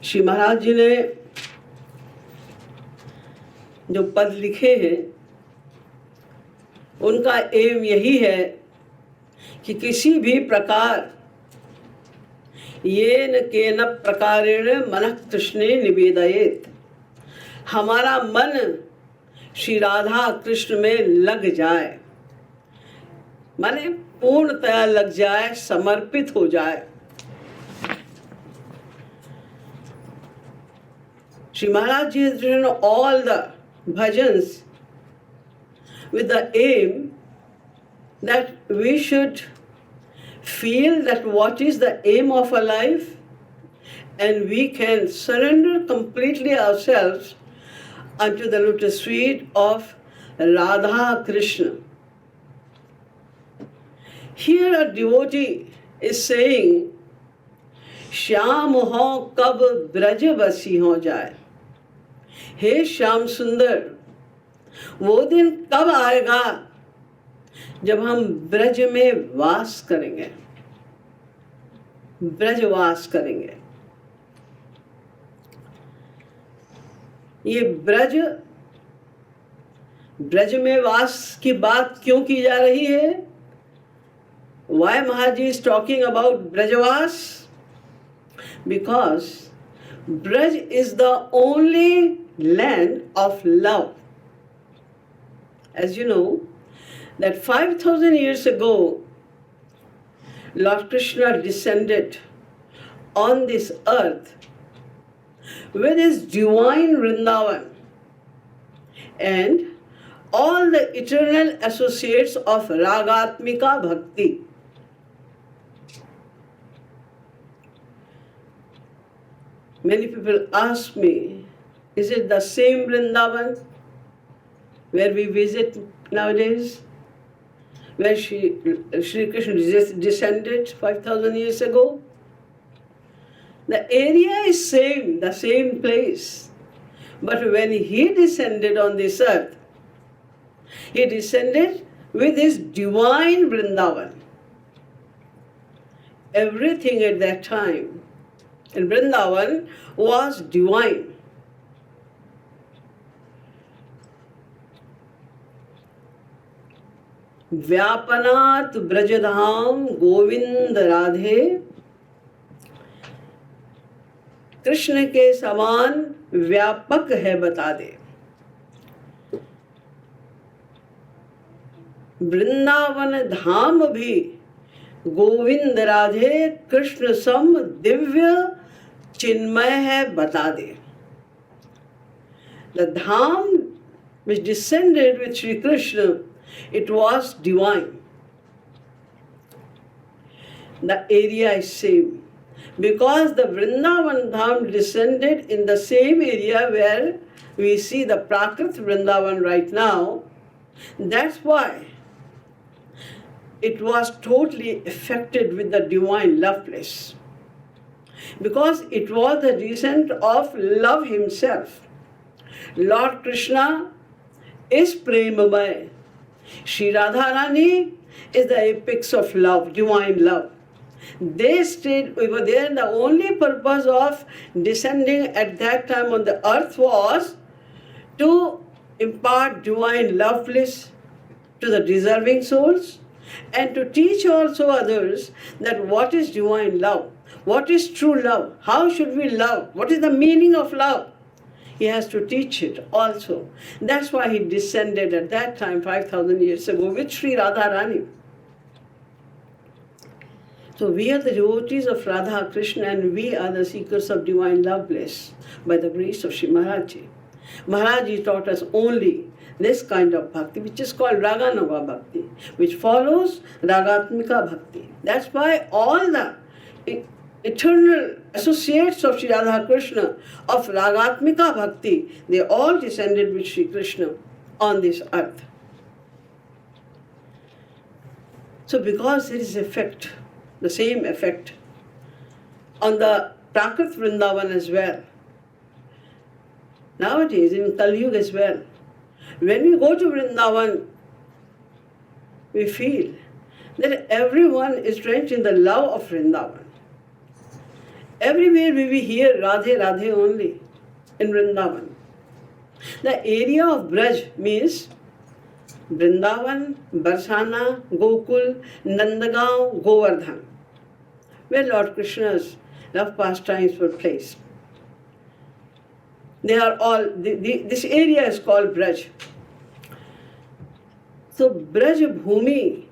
श्री महाराज जी ने जो पद लिखे हैं उनका एम यही है कि किसी भी प्रकार येन केन प्रकारेण मनः कृष्णे निवेदयेत, हमारा मन श्री राधा कृष्ण में लग जाए, माने पूर्णतया लग जाए, समर्पित हो जाए। Shri Maharaj Ji has written all the bhajans with the aim that we should feel that what is the aim of our life, and we can surrender completely ourselves unto the lotus feet of Radha Krishna. Here a devotee is saying, Shyam हो कब ब्रज बसी हो जाए, हे श्याम सुंदर, वो दिन कब आएगा जब हम ब्रज में वास करेंगे, ब्रजवास करेंगे। ये ब्रज में वास की बात क्यों की जा रही है? Why Maharaj is talking about Brajavas? Because Braj is the only land of love. As you know, that 5,000 years ago, Lord Krishna descended on this earth with his divine Vrindavan and all the eternal associates of Ragatmika Bhakti. Many people ask me, is it the same Vrindavan where we visit nowadays, where Shri Krishna descended 5,000 years ago? The area is same, the same place. But when he descended on this earth, he descended with his divine Vrindavan. Everything at that time in Vrindavan was divine. व्यापनात् Brajdham Govind Radhe, Krishna के समान व्यापक है बता दे। वृंदावन धाम भी गोविंद राधे कृष्ण सम दिव्य चिन्मय है बता दे। The dham which descended with Shri Krishna, it was divine. The area is same. Because the Vrindavan Dham descended in the same area where we see the Prakrit Vrindavan right now, that's why it was totally affected with the divine love place. Because it was the descent of love himself. Lord Krishna is Premamay. Shri Radharani is the apex of love, divine love. They stayed over there. The only purpose of descending at that time on the earth was to impart divine love bliss to the deserving souls and to teach also others that what is divine love, what is true love, how should we love, what is the meaning of love. He has to teach it also. That's why he descended at that time 5,000 years ago with Sri Radharani. So we are the devotees of Radha Krishna and we are the seekers of divine love bliss by the grace of Shri Maharaj Ji. Maharaj Ji taught us only this kind of bhakti, which is called Raganava Bhakti, which follows Ragatmika Bhakti. That's why all the eternal associates of Sri Radha Krishna of Ragatmika Bhakti, they all descended with Sri Krishna on this earth. So because there is effect, the same effect on the Prakrit Vrindavan as well. Nowadays in Kali Yuga as well, when we go to Vrindavan, we feel that everyone is drenched in the love of Vrindavan. Everywhere we will hear Radhe Radhe only in Vrindavan. The area of Braj means Vrindavan, Barsana, Gokul, Nandagaon, Govardhan, where Lord Krishna's love pastimes were placed. They are all, this area is called Braj. So Braj Bhumi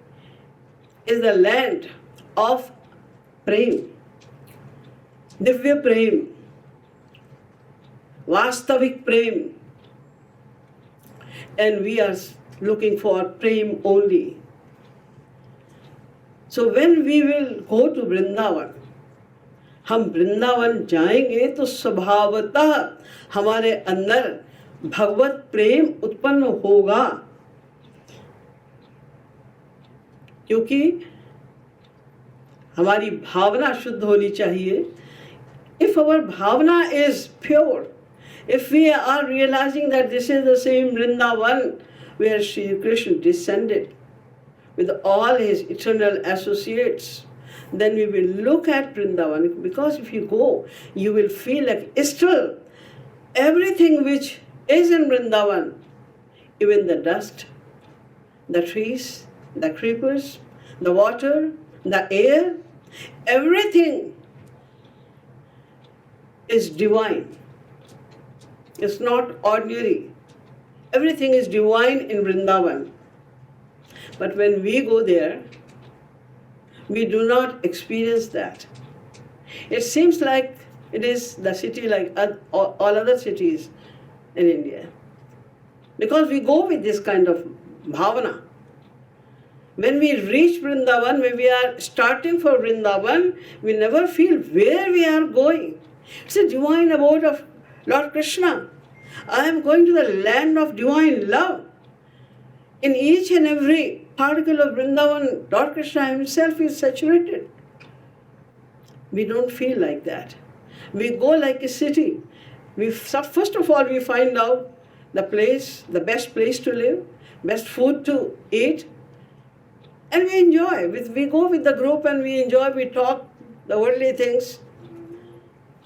is the land of Prem, Divya Prem, Vastavik Prem. And we are looking for Prem only. So when we will go to Vrindavan, हम वृंदावन जाएंगे तो स्वभावतः हमारे अंदर भगवत प्रेम उत्पन्न होगा, क्योंकि हमारी भावना शुद्ध होनी चाहिए. If our bhavana is pure, if we are realizing that this is the same Vrindavan where Shri Krishna descended with all his eternal associates, then we will look at Vrindavan, because if you go, you will feel like still everything which is in Vrindavan, even the dust, the trees, the creepers, the water, the air, everything is divine. It's not ordinary. Everything is divine in Vrindavan. But when we go there, we do not experience that. It seems like it is the city like all other cities in India. Because we go with this kind of bhavana. When we reach Vrindavan, when we are starting for Vrindavan, we never feel where we are going. It's a divine abode of Lord Krishna. I am going to the land of divine love. In each and every particle of Vrindavan, Lord Krishna himself is saturated. We don't feel like that. We go like a city. First of all, we find out the place, the best place to live, best food to eat, and we enjoy. We go with the group and we enjoy, we talk the worldly things.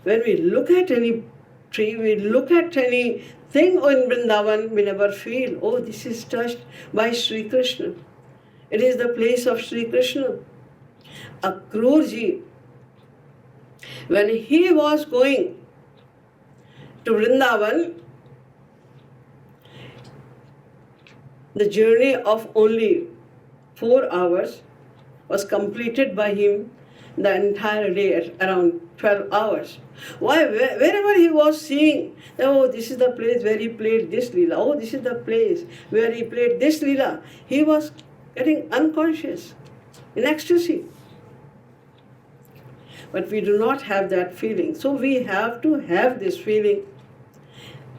When we look at any tree, we look at any thing in Vrindavan, we never feel, oh, this is touched by Sri Krishna. It is the place of Sri Krishna. Akrur Ji, when he was going to Vrindavan, the journey of only 4 hours was completed by him the entire day at around 12 hours. Why? Wherever he was seeing, oh, this is the place where he played this Leela, oh, this is the place where he played this Leela, he was getting unconscious, in ecstasy. But we do not have that feeling. So we have to have this feeling.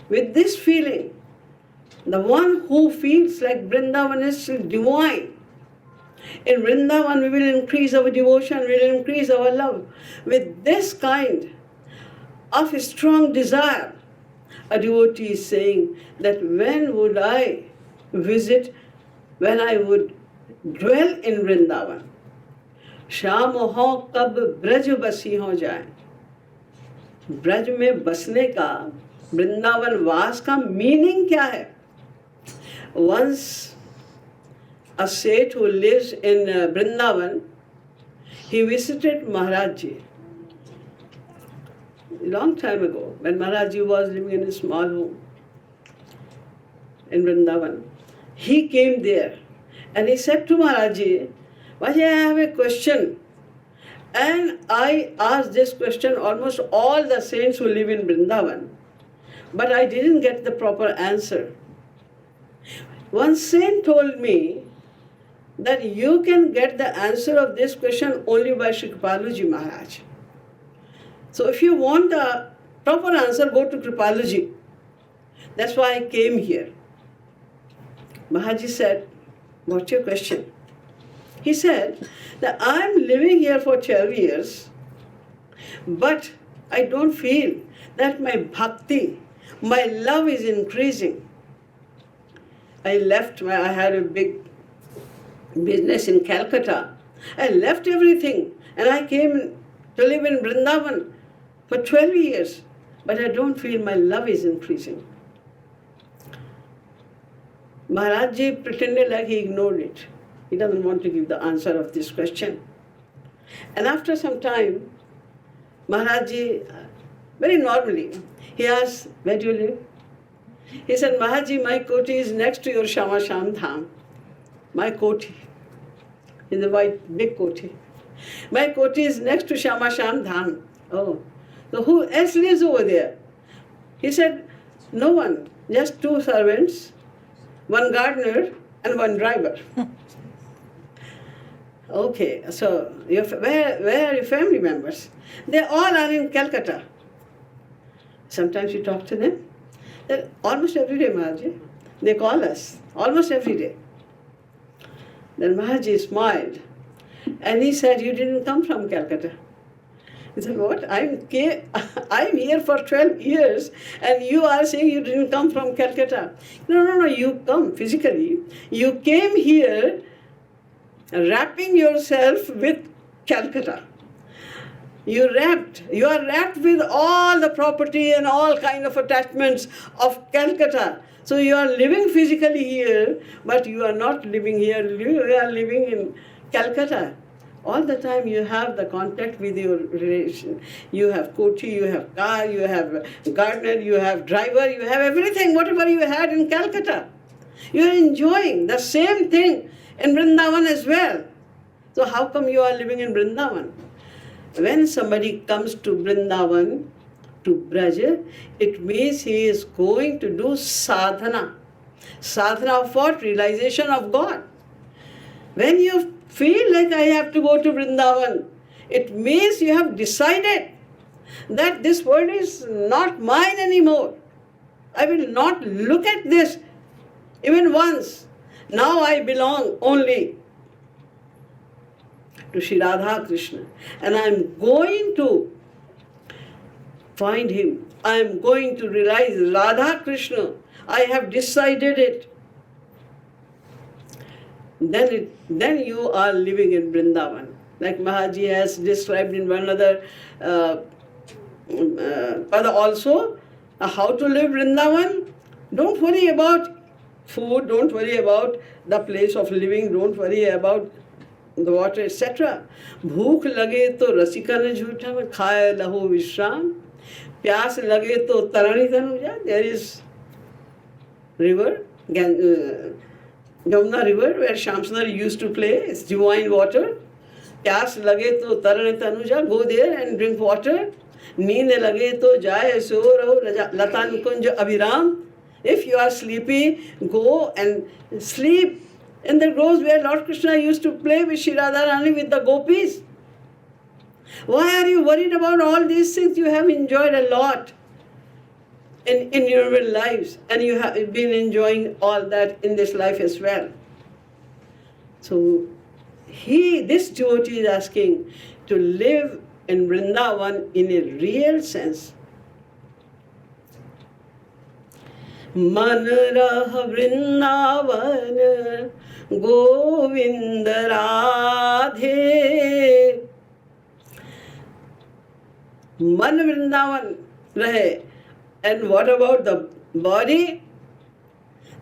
With this feeling, the one who feels like Vrindavan is divine, in Vrindavan we will increase our devotion, we will increase our love. With this kind of a strong desire, a devotee is saying that when would I visit, when I would dwell in Vrindavan? शाम हो कब ब्रज बसीहों जाए. ब्रज में बसने का, वृंदावन वास का meaning क्या है? Once a sage who lives in Vrindavan, he visited Maharaj Ji. A long time ago, when Maharaj Ji was living in a small home in Vrindavan, he came there and he said to Maharaj Ji, Maharaj, I have a question. And I asked this question almost all the saints who live in Vrindavan, but I didn't get the proper answer. One saint told me that you can get the answer of this question only by Shri Kripaluji Maharaj. So if you want the proper answer, go to Kripaluji. That's why I came here. Maharaj said, what's your question? He said that I'm living here for 12 years, but I don't feel that my bhakti, my love is increasing. I had a big business in Calcutta. I left everything and I came to live in Vrindavan. for 12 years, but I don't feel my love is increasing. Maharaj Ji pretended like he ignored it. He doesn't want to give the answer of this question. And after some time, Maharaj Ji, very normally, he asked, where do you live? He said, Maharaj Ji, my koti is next to your Shama Sham Dham. My koti, in the white, big koti. My koti is next to Shama Sham Dham. Oh, so who else lives over there? He said, no one, just 2 servants, 1 gardener and 1 driver. Okay, so where are your family members? They all are in Calcutta. Sometimes you talk to them. They're almost every day, Maharaj. They call us, almost every day. Then Maharaj smiled and he said, you didn't come from Calcutta. He said, what? I'm here for 12 years and you are saying you didn't come from Calcutta. No, you come physically. You came here wrapping yourself with Calcutta. You are wrapped with all the property and all kind of attachments of Calcutta. So you are living physically here, but you are not living here, you are living in Calcutta. All the time you have the contact with your relation. You have koti, you have car, you have gardener, you have driver, you have everything, whatever you had in Calcutta. You are enjoying the same thing in Vrindavan as well. So how come you are living in Vrindavan? When somebody comes to Vrindavan, to Braj, it means he is going to do sadhana. Sadhana of what? Realization of God. When you feel like I have to go to Vrindavan, it means you have decided that this world is not mine anymore. I will not look at this even once. Now I belong only to Shri Radha Krishna. And I am going to find him. I am going to realize Radha Krishna. I have decided it. Then you are living in Vrindavan. Like Maharaj Ji has described in one other pada also, how to live Vrindavan. Don't worry about food, don't worry about the place of living, don't worry about the water, etc. भूख लगे तो रसिका न झूठा में खाए लहो विश्राम, प्यास लगे तो तरणी Tanuja. There is river, Yamuna river, where Shamsundar used to play. It's divine water. प्यास लगे तो तरणी Tanuja, go there and drink water. नींद लगे तो जाए सो रहो लता निकुंज अभिराम. If you are sleepy, go and sleep in the groves where Lord Krishna used to play with Shri Radharani with the gopis. Why are you worried about all these things? You have enjoyed a lot in your lives, and you have been enjoying all that in this life as well. So this devotee is asking to live in Vrindavan in a real sense. मन रह वृंदावन गोविंद राधे. मन वृंदावन रहे. And what about the body?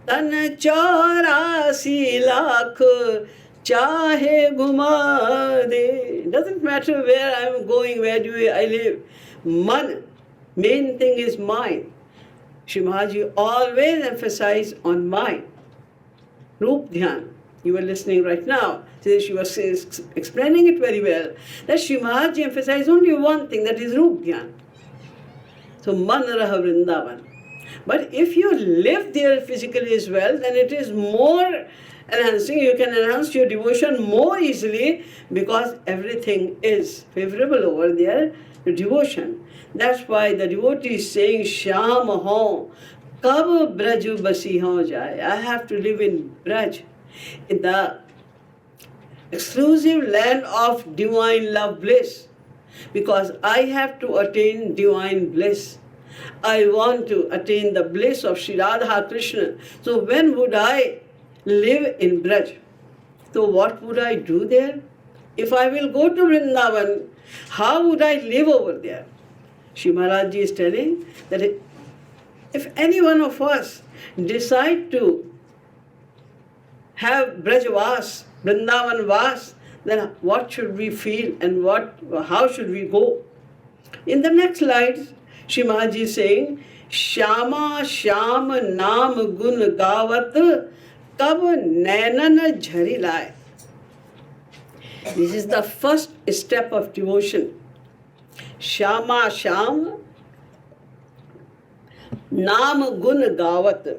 तन 84 लाख चाहे घुमा दे. Doesn't matter where I am going, where do I live. Man, main thing is mind. Shri Maharaj Ji always emphasized on mind. Roop Dhyan. You were listening right now. She was explaining it very well. That Shri Maharaj Ji emphasized only one thing, that is Roop Dhyan. So Man Raha Vrindavan. But if you live there physically as well, then it is more enhancing. You can enhance your devotion more easily because everything is favorable over there, the devotion. That's why the devotee is saying, Sham ho, kab Braj Basihon jaye. I have to live in Braj, in the exclusive land of divine love bliss, because I have to attain divine bliss. I want to attain the bliss of Shri Radha Krishna. So when would I live in Braj? So what would I do there? If I will go to Vrindavan, how would I live over there? Shri Maharaj Ji is telling that if any one of us decide to have Braj Vaas, Vrindavan Vaas, then what should we feel and how should we go? In the next slide, Shri Maharaj Ji is saying, Shama Sham Naam Gun Gavat Kab Nainan Jhari Lai. This is the first step of devotion. Shama Sham Naam Gun Gavat.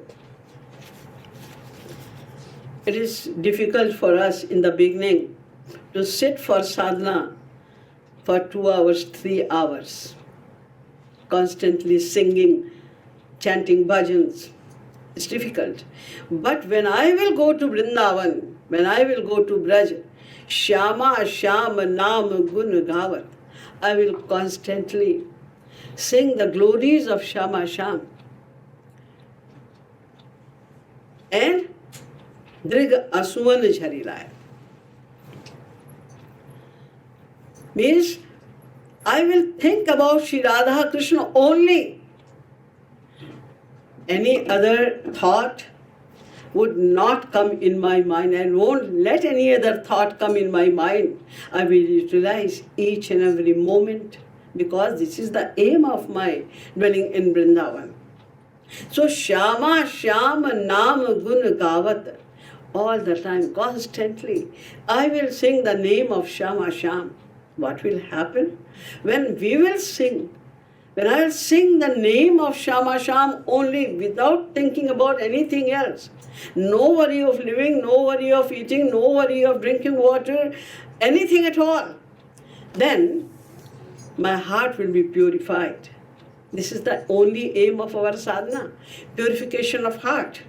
It is difficult for us in the beginning to sit for sadhana for 2 hours, 3 hours, constantly singing, chanting bhajans. It's difficult. But when I will go to Vrindavan, when I will go to Braj, Shama Sham Naam Gun Gavat, I will constantly sing the glories of Shama Sham. And Drig Asuan Jharilaya. Means I will think about Shri Radha Krishna only. Any other thought would not come in my mind. I won't let any other thought come in my mind. I will utilize each and every moment because this is the aim of my dwelling in Vrindavan. So Shama Sham Naam Gun Gavat. All the time, constantly, I will sing the name of Shama Sham. What will happen? When we will sing, when I will sing the name of Shama Sham only without thinking about anything else, no worry of living, no worry of eating, no worry of drinking water, anything at all, then my heart will be purified. This is the only aim of our sadhana, purification of heart.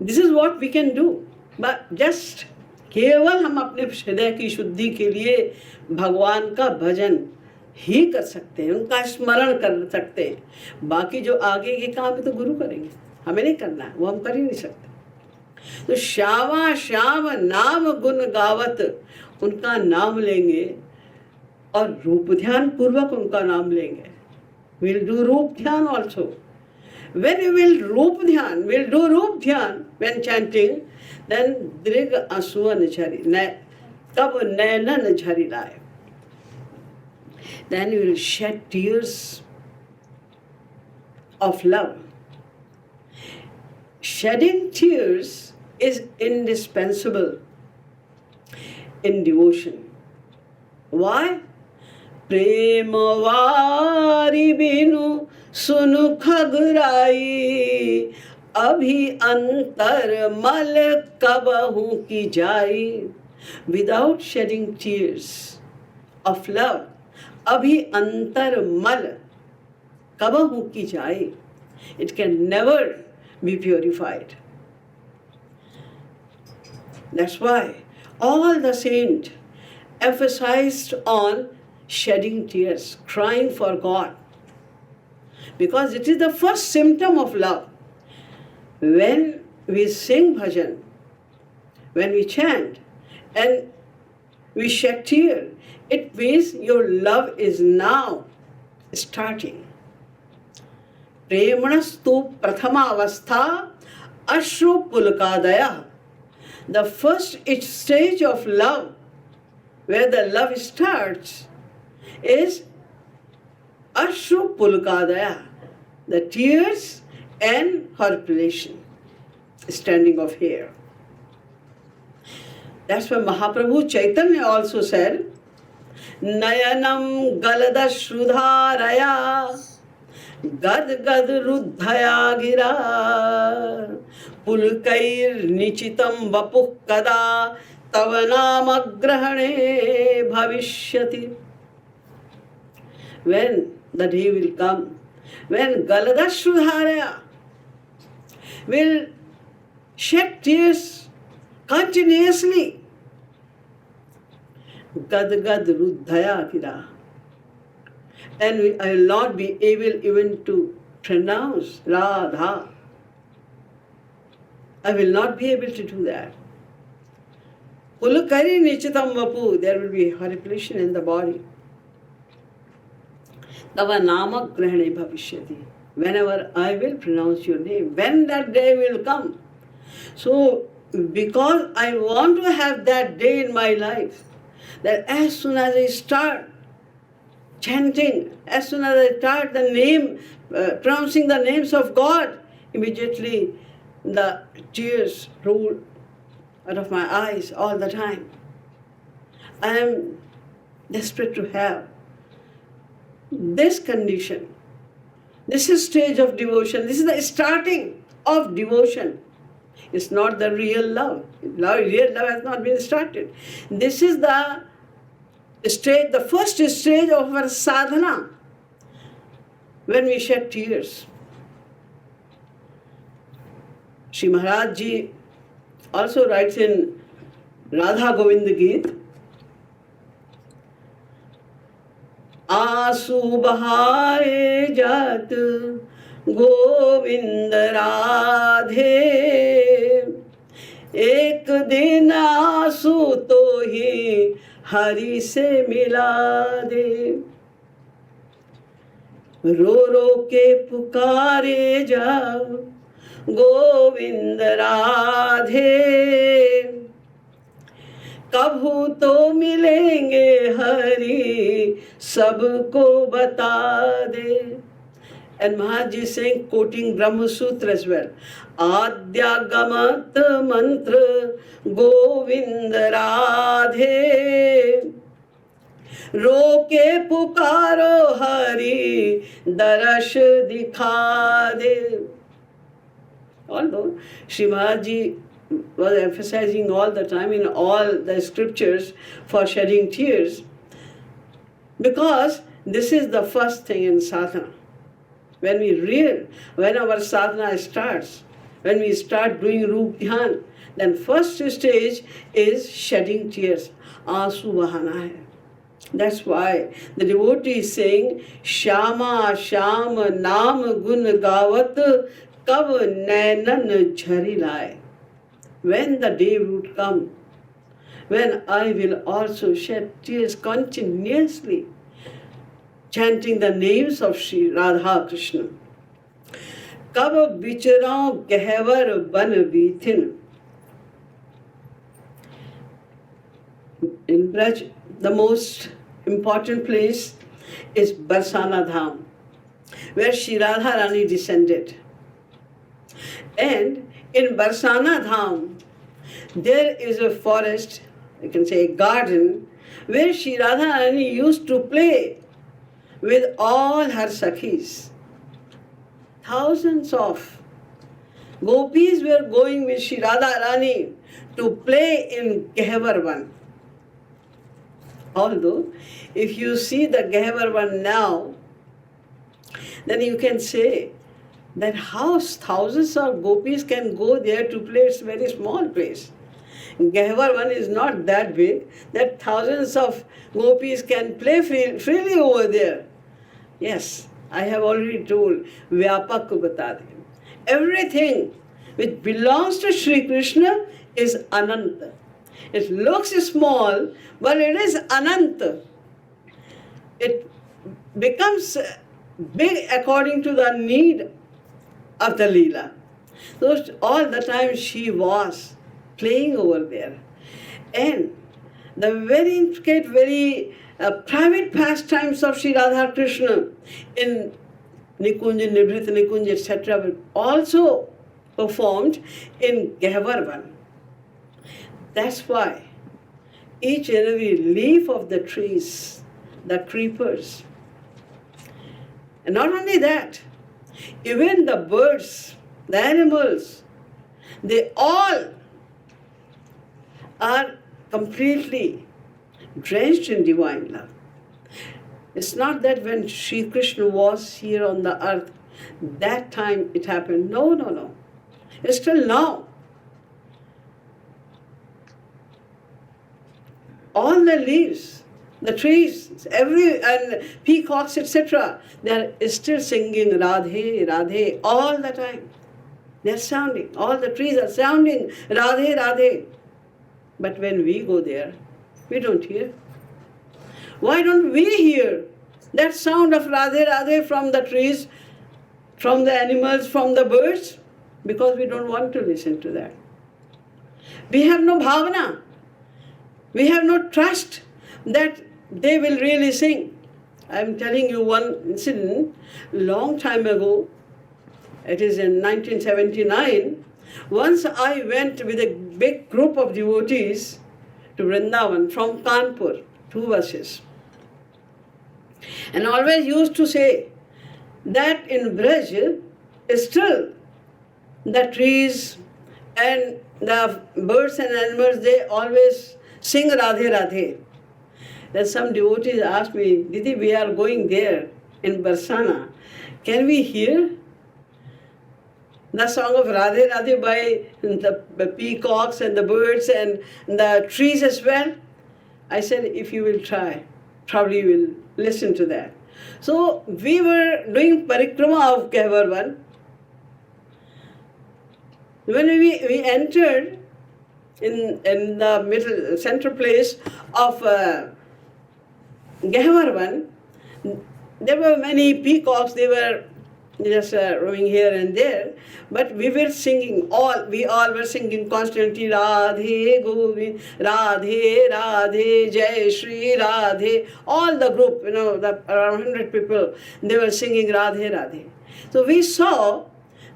This is what we can do. But just केवल हम अपने हृदय की शुद्धि के लिए भगवान का भजन ही कर सकते हैं, उनका स्मरण कर सकते हैं. बाकी जो आगे के काम है तो गुरु करेंगे, हमें नहीं करना है, वो हम कर ही नहीं सकते. तो श्यामा श्याम नाम गुण गावत, उनका नाम लेंगे और रूप ध्यान पूर्वक उनका नाम लेंगे. We'll do रूप ध्यान also. When you will Roop Dhyan, will do Roop Dhyan when chanting, then Drig Asuan Jhari, Tab Nainan Jhari Lai. Then you will shed tears of love. Shedding tears is indispensable in devotion. Why? Premavari binu सुनु खगराई, अभी अंतर मल कबहू की जाई. Without shedding tears of love, अभी अंतर मल कबहू की जाई. It can never be purified. That's why all the saints emphasized on shedding tears, crying for God. Because it is the first symptom of love. When we sing bhajan, when we chant, and we shed tear, it means your love is now starting. Premanastu prathama avastha ashru pulkadaya. The first stage of love, where the love starts, is Ashru Pulkadaya, the tears and horripilation, standing of hair. That's why Mahaprabhu Chaitanya also said, Nayanam Galada Shrudharaya Gad Gad Ruddhaya Gira Pulkair Nichitam Vapuh Kada Tavanam Agrahane Bhavishyati. When the day will come, when Galada Shrudharaya will shed tears continuously. Gad Gad Ruddhaya Kira. And I will not be able even to pronounce Radha. I will not be able to do that. Pulukari Nichitam Vapu, there will be horripilation in the body. Tava nama grahane bhavishyati. Whenever I will pronounce your name, when that day will come. So, because I want to have that day in my life, that as soon as I start chanting, as soon as I start the name, pronouncing the names of God, immediately the tears roll out of my eyes all the time. I am desperate to have this condition. This is stage of devotion. This is the starting of devotion. It's not the real love. Real love has not been started. This is the stage, the first stage of our sadhana, when we shed tears. Shri Maharaj Ji also writes in Radha Govind Geet, आंसू बहाए जात गोविंद राधे, एक दिन आंसू तो ही हरि से मिला दे, रो रो के पुकारे जाओ गोविंद राधे, कभू तो मिलेंगे हरि सबको बता दे. And Maharaj is saying, quoting Brahma Sutra as well, आद्यागमत मंत्र गोविंद राधे, रोके पुकारो हरि दर्श दिखा दे. Although Shri Maharaj Ji was emphasizing all the time in all the scriptures for shedding tears, because this is the first thing in sadhana. When our sadhana starts, when we start doing Roop Dhyan, then first stage is shedding tears. Aansu bahana hai. That's why the devotee is saying, Shama Sham Naam Gun Gavat Kab Nainan Jhari Lai. When the day would come, when I will also shed tears continuously, chanting the names of Shri Radha Krishna. Kab bicharaon gehvar ban bithin. In Braj, the most important place is Barsana Dham, where Shri Radha Rani descended. And in Barsana Dham, there is a forest, you can say a garden, where Shri Radha Rani used to play with all her sakhis. Thousands of gopis were going with Shri Radha Rani to play in Gehvarvan. Although, if you see the Gehvarvan now, then you can say that how thousands of gopis can go there to play. It's a very small place. Gehvarvan is not that big that thousands of gopis can play freely over there. Yes, I have already told, Vyapak ko bata de. Everything which belongs to Shri Krishna is Ananta. It looks small, but it is Ananta. It becomes big according to the need of the Leela. So all the time she was playing over there. And the very intricate, very private pastimes of Sri Radha Krishna in Nikunj, Nibrit, Nikunj, etc. were also performed in Gehvarvan. That's why each and every leaf of the trees, the creepers, and not only that, even the birds, the animals, they all are completely drenched in divine love. It's not that when Sri Krishna was here on the earth, that time it happened. No, no, no. It's still now. All the leaves, the trees, and peacocks, etc., they are still singing Radhe, Radhe all the time. They are sounding. All the trees are sounding Radhe, Radhe. But when we go there, we don't hear. Why don't we hear that sound of Radhe Radhe from the trees, from the animals, from the birds, because we don't want to listen to that. We have no bhavana. We have no trust that they will really sing. I am telling you one incident. Long time ago, it is in 1979, once I went with a big group of devotees to Vrindavan from Kanpur, 2 buses. And always used to say that in Braj, still the trees and the birds and animals, they always sing Radhe Radhe. Then some devotees asked me, Didi, we are going there in Barsana. Can we hear the song of Radhe Radhe by the peacocks and the birds and the trees as well? I said, if you will try, probably you will listen to that. So we were doing parikrama of Gehvarvan. When we entered in the middle, center place of Gehvarvan, there were many peacocks, they were just roaming here and there, but we were singing, we all were singing constantly, Radhe Govind, Radhe Radhe, Jai Shri Radhe, all the group, around 100 people, they were singing Radhe Radhe. So we saw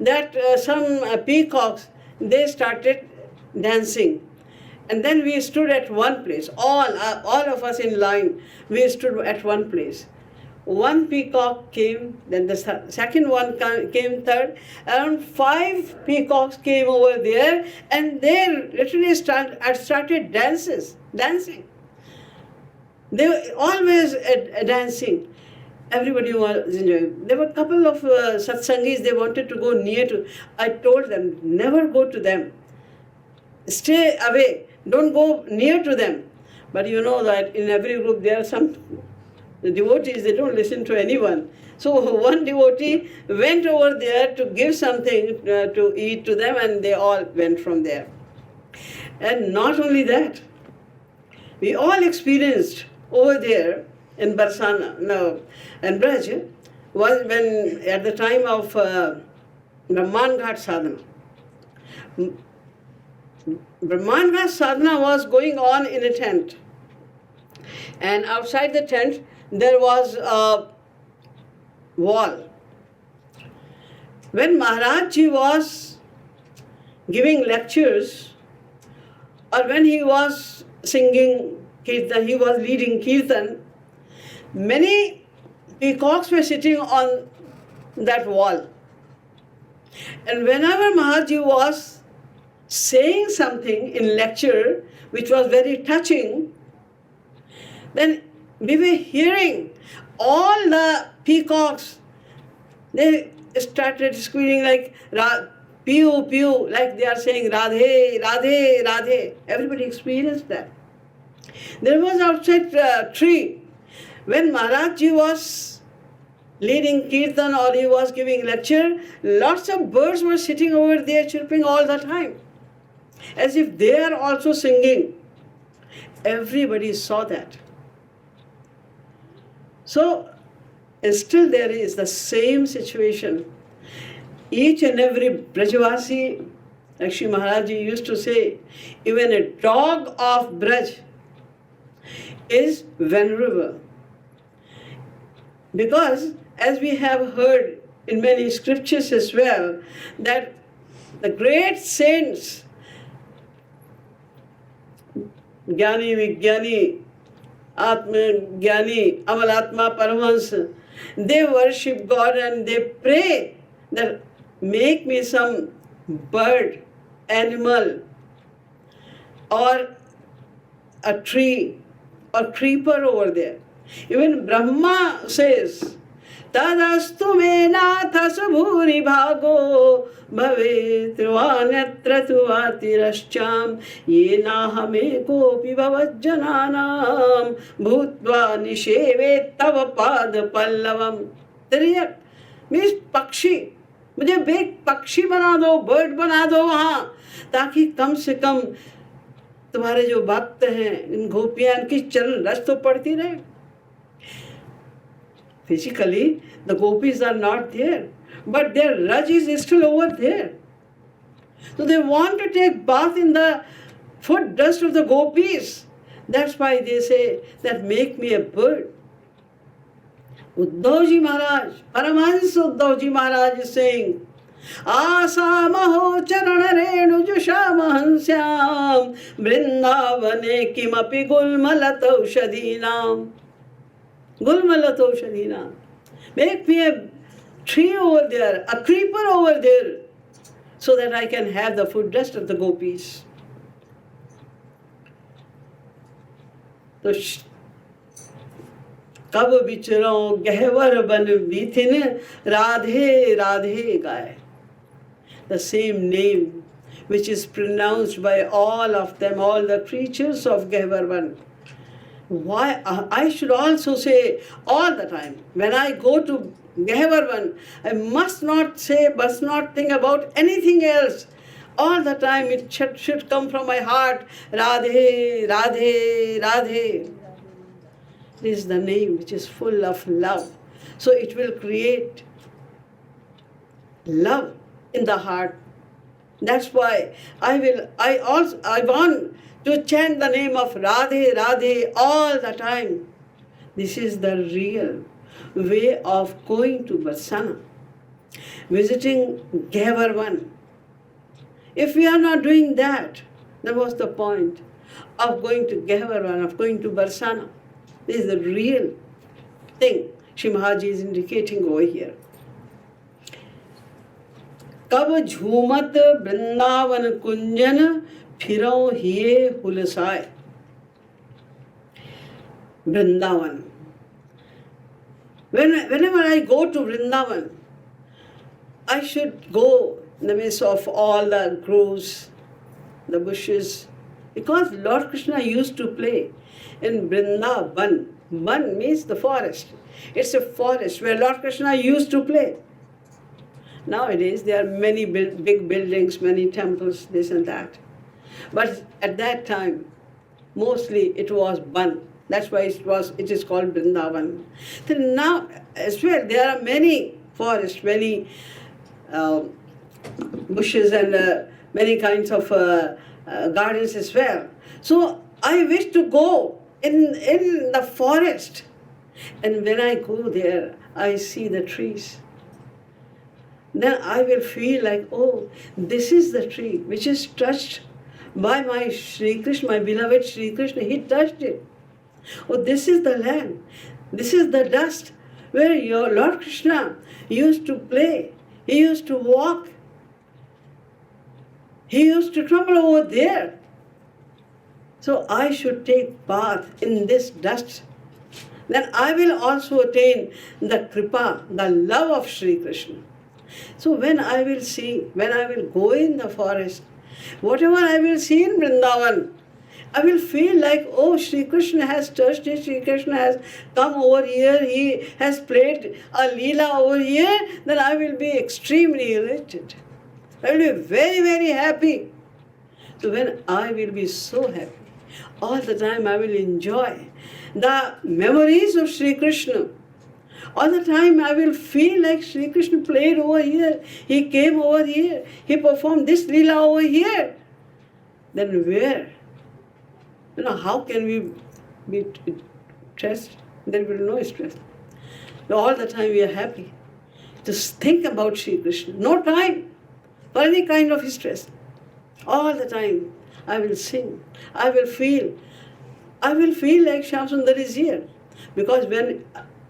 that some peacocks, they started dancing. And then we stood at one place, all of us in line, we stood at one place. One peacock came, then the second one came third. Around 5 peacocks came over there, and they literally started dancing. They were always dancing. Everybody was enjoying. There were a couple of satsangis, they wanted to go near to. I told them, never go to them. Stay away. Don't go near to them. But you know that in every group there are some devotees, they don't listen to anyone. So one devotee went over there to give something to eat to them, and they all went from there. And not only that, we all experienced over there in Barsana, and Braj, was when at the time of Brahman Ghat sadhana. Brahman Ghat sadhana was going on in a tent. And outside the tent, there was a wall. When Maharaj Ji was giving lectures, or when he was singing kirtan, he was leading kirtan, many peacocks were sitting on that wall. And whenever Maharaj Ji was saying something in lecture which was very touching, then we were hearing all the peacocks, they started squealing like pew, pew, like they are saying Radhe, Radhe, Radhe. Everybody experienced that. There was outside a tree. When Maharaj Ji was leading kirtan or he was giving lecture, lots of birds were sitting over there chirping all the time, as if they are also singing. Everybody saw that. So, still there is the same situation. Each and every Brajvasi, like Shri Maharaj Ji used to say, even a dog of Braj is venerable. Because, as we have heard in many scriptures as well, that the great saints, Jnani, Vijnani, Atma, Jnani, Amalatma, Paramahansa, they worship God and they pray that make me some bird, animal, or a tree, or creeper over there. Even Brahma says, Tadastu me natha subhuri bhago bhave trivanyatra tuvatirascham yena kopi bhavajjananam bhutva nisheve tava pad pallavam. Tiriyak means pakshi. मुझे bag पक्षी बना दो, bird बना दो वहाँ, ताकि कम से कम तुम्हारे जो भक्त हैं, इन गोपियां, इनकी चरण रस तो पड़ती रहे. Physically, the gopis are not there, but their raj is still over there. So they want to take bath in the foot dust of the gopis. That's why they say that make me a bird. Uddhav Ji Maharaj, Paramahansa Uddhav Ji Maharaj is saying, Asamaho charana renu jushamaham Vrindavane kimapi gulmalatau shadinam. Gulmalatau shadinam. Make me a tree over there, a creeper over there, so that I can have the food dust of the gopis. So, कब बिचरो गहवर बन बीथिन राधे राधे गाय. The same name which is pronounced by all of them, all the creatures of Gehvarvan. Why I should also say all the time, when I go to Gehvarvan, I must not think about anything else. All the time it should come from my heart, Radhe, Radhe, Radhe. This is the name which is full of love. So it will create love in the heart. That's why I want to chant the name of Radhe, Radhe all the time. This is the real way of going to Barsana, visiting Gehvarvan. If we are not doing that, then what's the point of going to Gehvarvan, of going to Barsana? This is the real thing Shri Maharaj Ji is indicating over here. कब झूमत वृंदावन कुंजन फिरो हिये हुलसाए. Vrindavan. Whenever I go to Vrindavan, I should go in the midst of all the groves, the bushes, because Lord Krishna used to play in Vrindavan. Van means the forest. It's a forest where Lord Krishna used to play. Nowadays there are many big buildings, many temples, this and that. But at that time, mostly it was Van. That's why it is called Vrindavan. Then now as well, there are many forests, many bushes and many kinds of gardens as well. So I wish to go in the forest. And when I go there, I see the trees. Then I will feel like, oh, this is the tree which is touched by my Shri Krishna, my beloved Shri Krishna. He touched it. Oh, this is the land. This is the dust where your Lord Krishna used to play. He used to walk. He used to travel over there. So I should take bath in this dust. Then I will also attain the kripa, the love of Shri Krishna. So when I will go in the forest, whatever I will see in Vrindavan, I will feel like, oh, Shri Krishna has touched it, Shri Krishna has come over here, he has played a leela over here, then I will be extremely elated. I will be very, very happy. So when I will be so happy, all the time I will enjoy the memories of Shri Krishna. All the time I will feel like Shri Krishna played over here, he came over here, he performed this leela over here. Then where? How can we be stressed? There will be no stress. All the time we are happy. Just think about Shri Krishna. No time for any kind of stress. All the time I will sing. I will feel like Shyam Sundar is here. Because when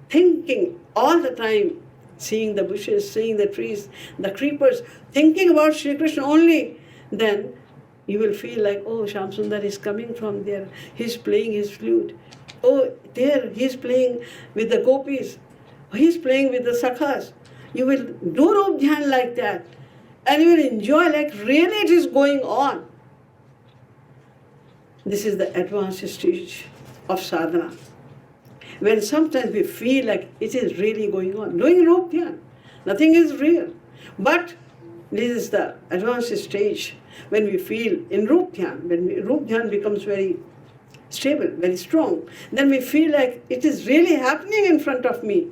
thinking all the time, seeing the bushes, seeing the trees, the creepers, thinking about Shri Krishna only, then you will feel like, oh, Shyam Sundar is coming from there. He's playing his flute. Oh, there, he's playing with the gopis. He's playing with the sakhas. You will do Rup Dhyan like that. And you will enjoy like really it is going on. This is the advanced stage of sadhana. When sometimes we feel like it is really going on. Doing Rup Dhyan, nothing is real. But this is the advanced stage when we feel in Rup Dhyan, when Rup Dhyan becomes very stable, very strong, then we feel like it is really happening in front of me.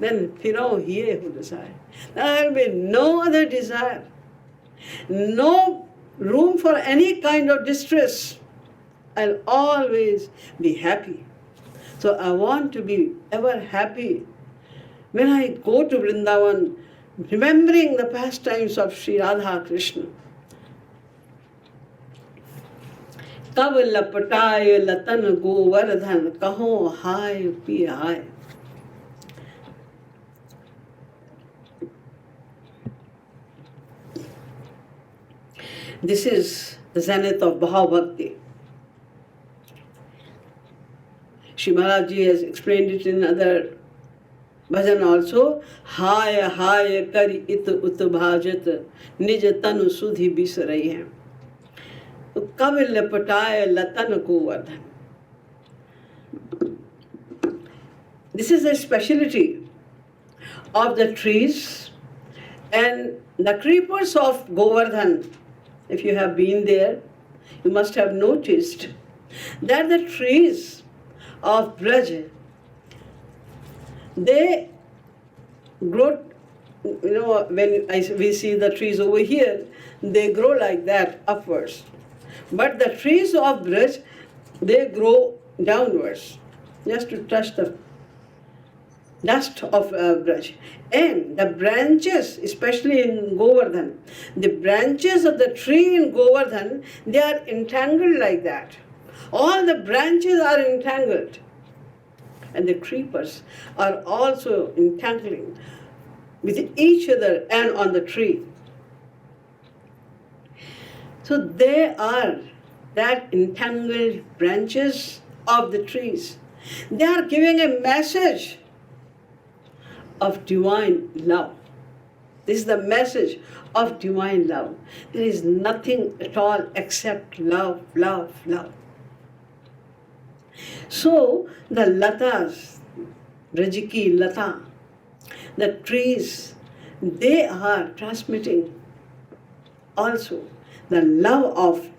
then Phiro hiye hu desire. There will be no other desire, no room for any kind of distress. I'll always be happy. So I want to be ever happy. When I go to Vrindavan, remembering the pastimes of Sri Radha Krishna. Kab lapataye latan govardhan kaho hai pi hai. This is the zenith of Bhava Bhakti. Shri Maharaj Ji has explained it in other bhajan also. Haya haya kari it ut bhajat nij tanu sudhi bisarayi hai. Kavil pataye latan govardhan. This is a speciality of the trees and the creepers of Govardhan. If you have been there, you must have noticed that the trees of Braj, they grow, when we see the trees over here, they grow like that, upwards. But the trees of Braj, they grow downwards, just to touch the dust of Braj. And the branches, especially in Govardhan, the branches of the tree in Govardhan, they are entangled like that. All the branches are entangled. And the creepers are also entangling with each other and on the tree. So they are that entangled branches of the trees. They are giving a message of divine love. This is the message of divine love. There is nothing at all except love, love, love. So the latas, Rajiki lata, the trees, they are transmitting also the love of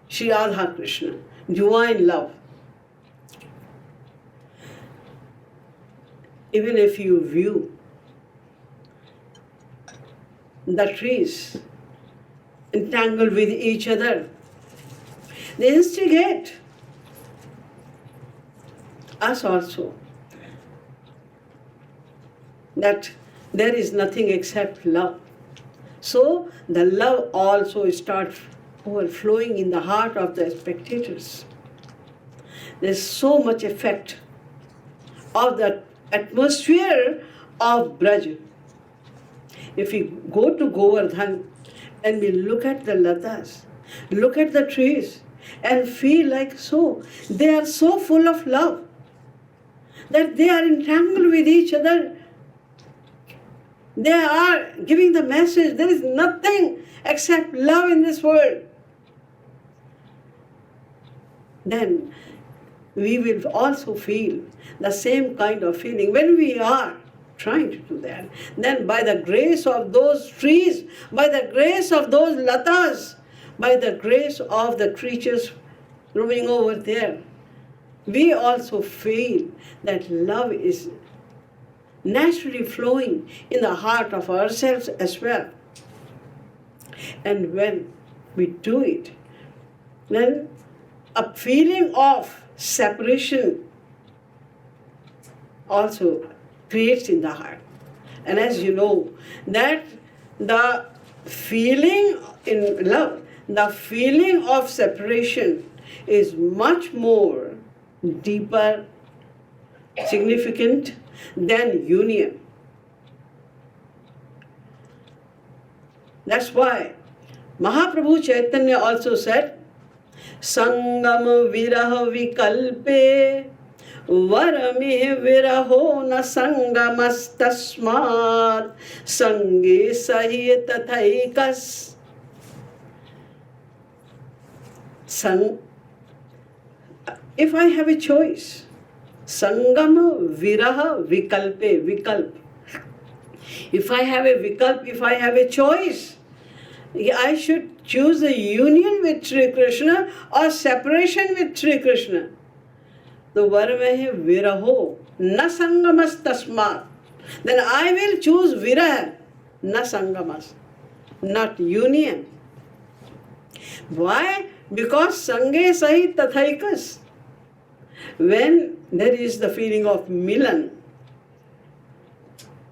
Sri Radha Krishna, divine love. Even if you view the trees entangled with each other, they instigate us also that there is nothing except love. So the love also starts overflowing in the heart of the spectators. There's so much effect of the atmosphere of Braj. If we go to Govardhan and we look at the latas, look at the trees and feel like so, they are so full of love that they are entangled with each other. They are giving the message, there is nothing except love in this world. Then we will also feel the same kind of feeling when we are trying to do that. Then by the grace of those trees, by the grace of those latas, by the grace of the creatures roaming over there, we also feel that love is naturally flowing in the heart of ourselves as well. And when we do it, then a feeling of separation also creates in the heart. And as you know, that the feeling in love, the feeling of separation is much more deeper, significant than union. That's why Mahaprabhu Chaitanya also said, Sangam viraha vikalpe varamih viraho na sangamas tasmat sange sahi tathaikas. If I have a choice, Sangam viraha vikalpe, vikalp. If I have a vikalp, if I have a choice, I should choose a union with Sri Krishna or separation with Sri Krishna. The varamahe viraho na sangamas tasmat. then I will choose viraha, na sangamas, not union. Why? Because sange sahit tathaikas. When there is the feeling of milan,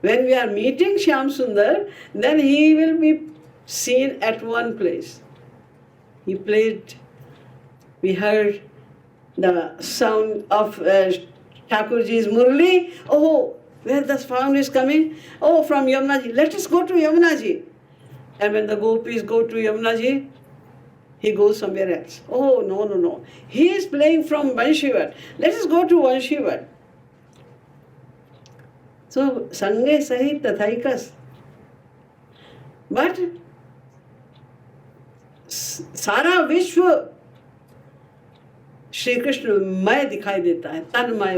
when we are meeting Shyam Sundar, then he will be seen at one place. He played, we heard the sound of Thakurji's Murli. Oh, where the sound is coming? Oh, from Yamunaji. Let us go to Yamunaji. And when the gopis go to Yamunaji, he goes somewhere else. Oh, no, no, no. He is playing from Banshivat. Let us go to Banshivat. So, Sange Sahit Tathaikas. But सारा विश्व श्री कृष्ण मय दिखाई देता है, तन्मय।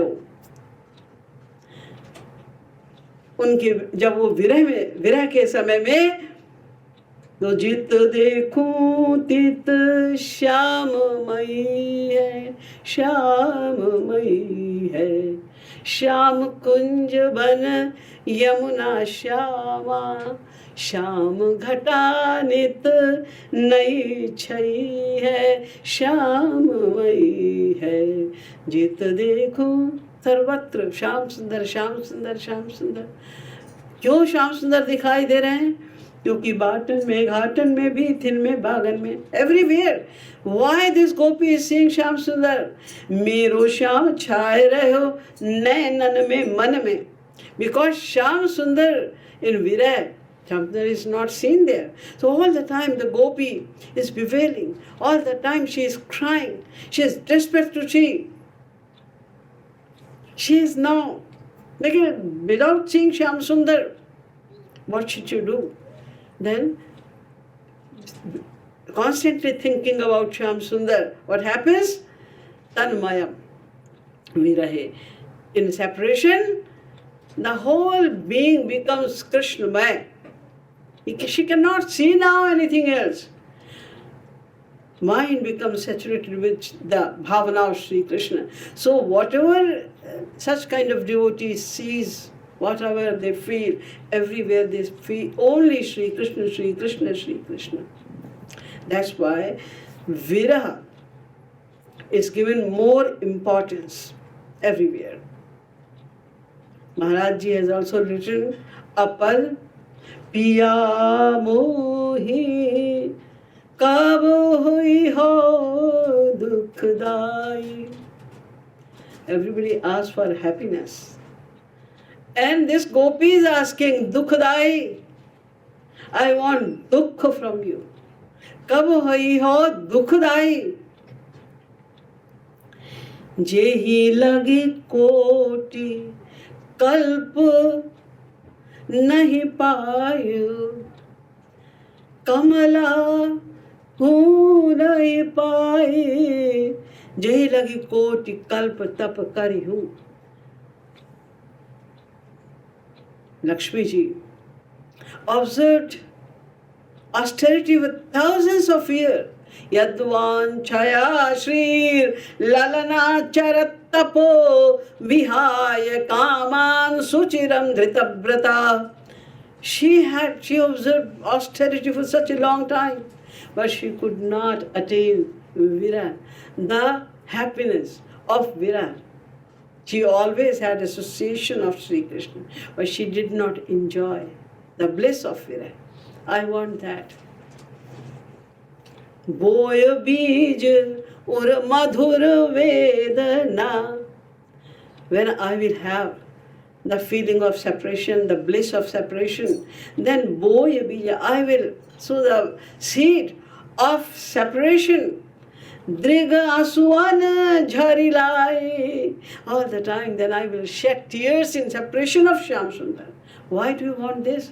उनके जब वो विरह के समय में तो जित देखूं तित श्याममयी है, श्याममयी है, श्याम कुंज बन यमुना श्यामा, श्याम घटा नित नई छई है, श्याममयी है, जित देखूं सर्वत्र श्याम सुंदर, श्याम सुंदर, श्याम सुंदर। क्यों श्याम सुंदर दिखाई दे रहे हैं? क्योंकि बाटन में, घाटन में भी, थिन में, बागन में, everywhere. Why this gopi is saying Shyam सुंदर? मेरो श्याम छाए रहे हो नैनन में, मन में। Because श्याम सुंदर in virah, Shyaam Sundar is not seen there. So all the time the gopi is bewailing. All the time she is crying. She is desperate to see. She is now, without seeing Shyaam Sundar, what should you do? Then, constantly thinking about Shyaam Sundar, what happens? Tanmayam, virahe. In separation, the whole being becomes Krishnamaya. She cannot see now anything else. Mind becomes saturated with the bhavana of Sri Krishna. So whatever such kind of devotee sees, whatever they feel, everywhere they feel only Sri Krishna, Sri Krishna, Sri Krishna. That's why viraha is given more importance everywhere. Maharaj Ji has also written, Apal Piya Mohi Kab hui ho dukhdai. Everybody asks for happiness. And this gopi is asking, Dukhdai, I want dukha from you. Kab hui ho dukhdai. Jehi lagi koti kalp nahi payu. Kamala हूँ नहीं पाए, जही लगी कोटि कल्प तप करी हूँ। Lakshmi Ji observed austerity with thousands of years. Yadvan chaya shrir lalana charat tapo vihaya kaman suchiram dritabrata. She observed austerity for such a long time, but she could not attain viraha, the happiness of viraha. She always had association of Sri Krishna, but she did not enjoy the bliss of viraha. I want that. Boy bij ur madhur vedana. When I will have the feeling of separation, the bliss of separation, then boy bija, I will sow the seed of separation. Driga asuan jharilai. All the time, then I will shed tears in separation of Shyam Sundar. Why do you want this?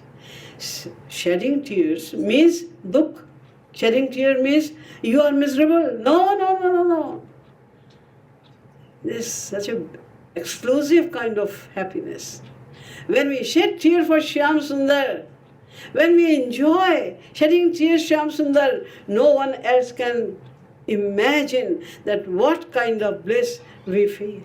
Shedding tears means dukh. Shedding tears means you are miserable. No, no, no, no, no. This is such an exclusive kind of happiness. When we shed tears for Shyam Sundar, when we enjoy shedding tears Shyam Sundar, no one else can imagine that what kind of bliss we feel.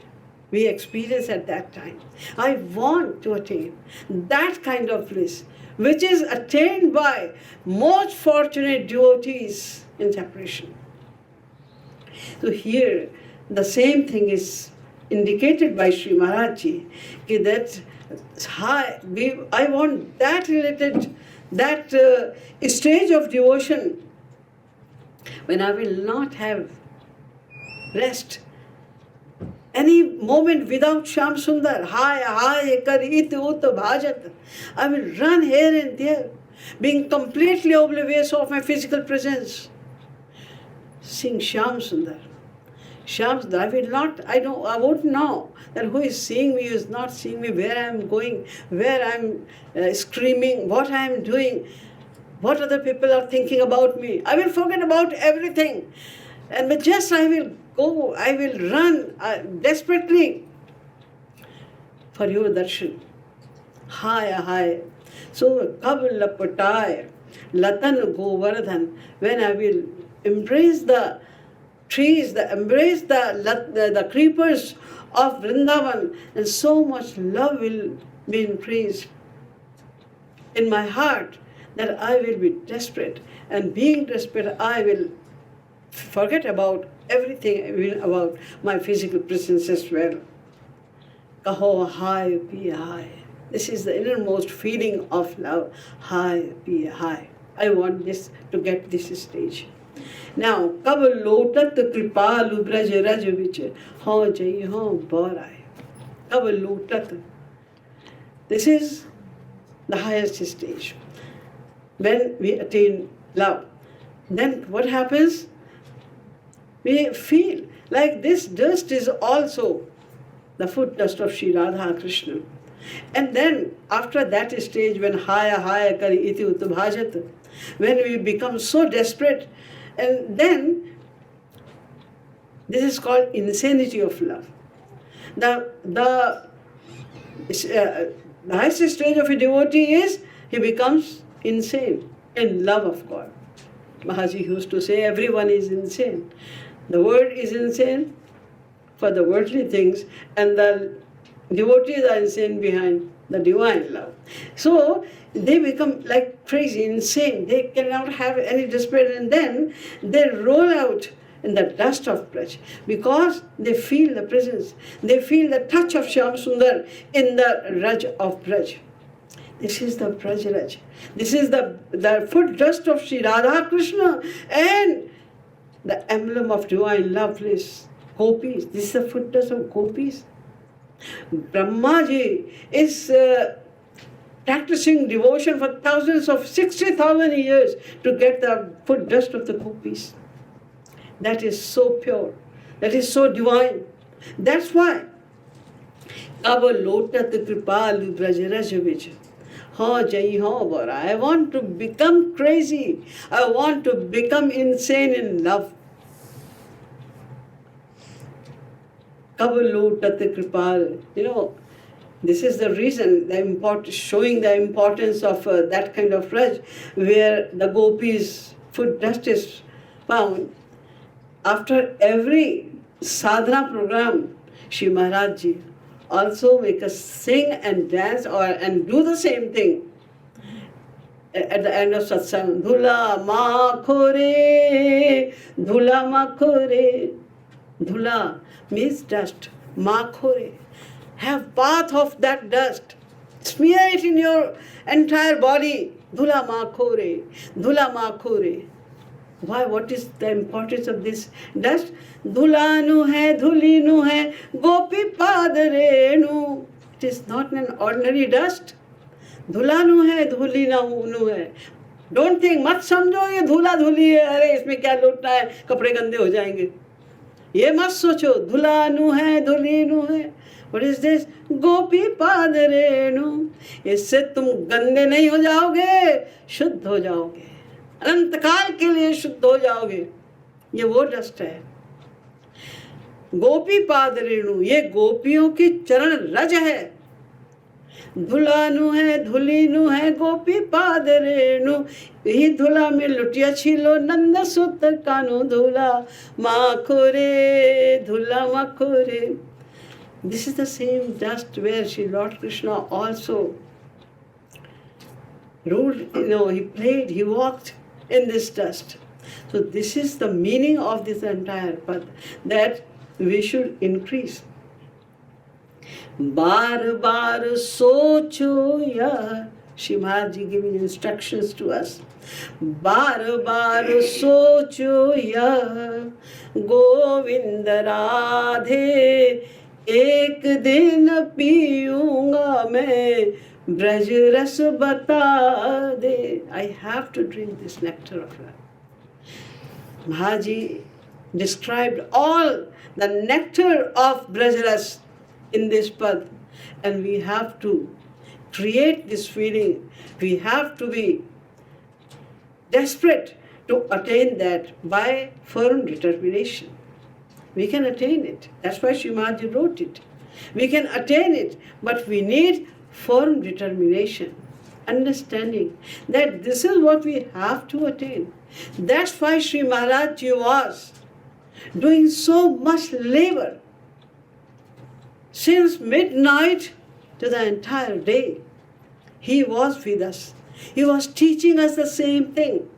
we experience at that time. I want to attain that kind of bliss, which is attained by most fortunate devotees in separation. So here, the same thing is indicated by Shri Maharaj Ji, that I want that related, that stage of devotion when I will not have rest any moment without Shyam Sundar. Hai kar it ut bhajat. I will run here and there, being completely oblivious of my physical presence. Sing Shyam Sundar. Shyam Sundar. I won't know that who is seeing me, who is not seeing me, where I am going, where I am screaming, what I am doing, what other people are thinking about me. I will forget about everything. And just I will go, I will run desperately for your darshan. Hai. So, Kabul Lapatai, Latan Govardhan, when I will embrace the trees, embrace the creepers of Vrindavan, and so much love will be increased in my heart that I will be desperate. And being desperate, I will forget about everything, about my physical presence as well. Kaho hai pi hai. This is the innermost feeling of love. Hai pi hai. I want this to get this stage. Now, kab lotat kripalu braj raj vich ho jai ho borai. Kab lotat. This is the highest stage. When we attain love, then what happens? We feel like this dust is also the foot dust of Shri Radha Krishna. And then after that stage, when haya kari iti utbhajat, when we become so desperate, and then this is called insanity of love. The highest stage of a devotee is he becomes insane in love of God. Maharaj used to say everyone is insane. The world is insane for the worldly things, and the devotees are insane behind the divine love. So they become like crazy, insane. They cannot have any despair, and then they roll out in the dust of Braj, because they feel the presence, they feel the touch of Shyam Sundar in the Raj of Braj. This is the Braj Raj. This is the foot dust of Shri Radha Krishna and the emblem of divine love is gopis. This is the foot dust of gopis. Brahmaji is practicing devotion for thousands of 60,000 years to get the foot dust of the gopis. That is so pure. That is so divine. That's why Kaba lotat kripalu brajarajavij. I want to become crazy. I want to become insane in love. This is the reason, showing the importance of that kind of Raj, where the gopis' foot dust is found. After every sadhana program, Shri Maharaj Ji also make us sing and dance and do the same thing. At the end of satsang, Dhula ma khore, Dhula ma khore. Dhula means dust, ma khore. Have bath of that dust. Smear it in your entire body. Dhula ma khore, Dhula ma khore. Why? What is the importance of this dust? Dhulanu hai, dhulinu hai, gopi padarenu. It is not an ordinary dust. Dhulanu hai, dhulinu hai. Don't think, मत समझो ये धूला धूली है, अरे इसमें क्या लौटना है, कपड़े गंदे हो जाएंगे. ये मत सोचो, धुलानु है, धुलीनु है. What is this? गोपी पादरेनु. इससे तुम गंदे नहीं हो जाओगे, शुद्ध हो जाओगे. अनंत काल के लिए शुद्ध हो जाओगे. ये वो डस्ट है. गोपी पाद रेणु, ये गोपियों की चरण रज है. धुलानु है, धुलीनु है, गोपी पाद रेणु. यही धुला में लुटिया छीलो, नंद सुत कानु धुला. माखोरे धुला माखोरे. This is the same dust where Sri Lord Krishna also ruled, he played, he walked in this dust. So this is the meaning of this entire path, that we should increase. Bar bar socho ya. Shri Maharaj Ji giving instructions to us. Bar bar socho ya Govind Radhe ek din piyunga main Braj ras bata de. I have to drink this nectar of love. Maharaj Ji described all the nectar of Braj ras in this path, and we have to create this feeling. We have to be desperate to attain that by firm determination. We can attain it. That's why Shri Maharaj Ji wrote it. We can attain it, but we need firm determination, understanding that this is what we have to attain. That's why Shri Maharaj Ji was doing so much labor since midnight to the entire day. He was with us. He was teaching us the same thing.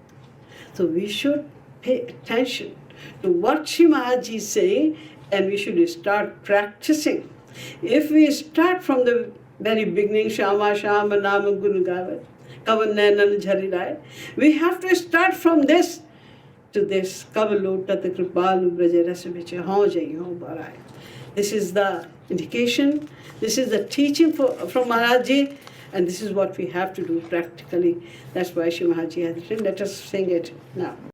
So we should pay attention to what Shri Maharaj Ji is saying, and we should start practicing. If we start from the very beginning, Shama Shama Nama Gunu Gavat, Kavan Nainan Jhari Rai, we have to start from this to this. Kavalo Tat Kripalu Braja Rasavicha Ho Jai Ho Barai. This is the indication, this is the teaching from Maharaj Ji, and this is what we have to do practically. That's why Shri Maharaj Ji has written. Let us sing it now.